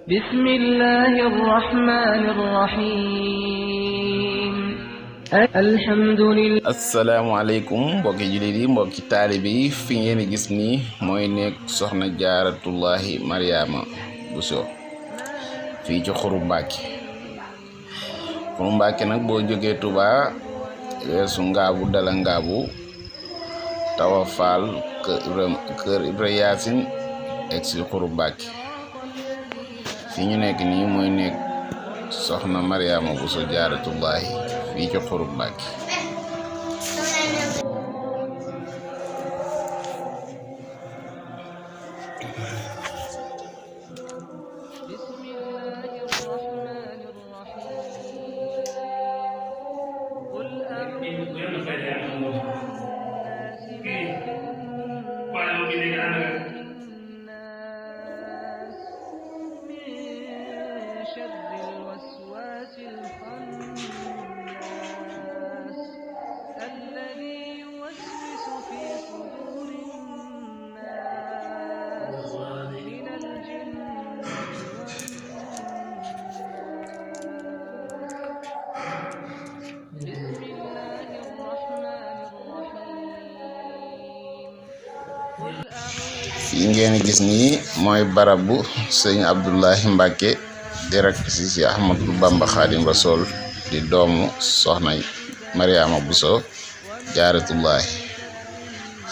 بسم الله الرحمن الرحيم الحمد لله. asalaamaaleykum mbokki jullit yi mbokki taalibe yi fi ngeen gis ni mooy nekk soxna jaaratullahi Mariama Bousso fii ci Xuru Mbàkke nag boo jógee Touba weesu ngaabu dala ngaabu tawa faal kër Ibra Yaasin egg si Xuru Mbàkke fii ñu nekk nii mooy nekk soxna Mariama Bousso jaaratullahi fii ci Xuru Mbàkke. fii ngeen gis nii mooy barabu sëñ Abdoulahi Mbacke di rakk si Ahmadou Bamba Khadim Rasoul di doomu soxna Mariama Bousso jaaratullahi.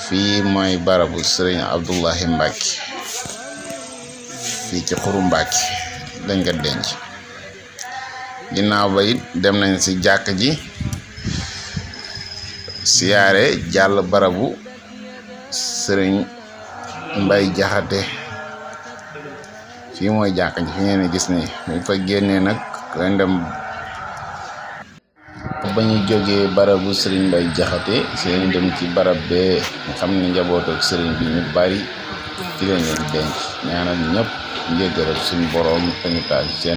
fii mooy barabu sëriñ Abdoulahi Mbacke fii ci Xuru Mbàkke lañ ko denc. ginnaaw ba it dem nañ si jàkk ji siyaare jàll barabu sëriñ Mbay Jaxate. fii mooy jàkk ji fi ngeen gis ni ñu fa génnee nag lañ dem ba ñu jógee barabu sëriñ Mbay Jaxate seen dem ci barab bee nga xam ne njaboot ak sëriñ bi ñu bari ci lañ leen denc. ñaanal ñëpp njëggal suñu boroom te ñu taal seen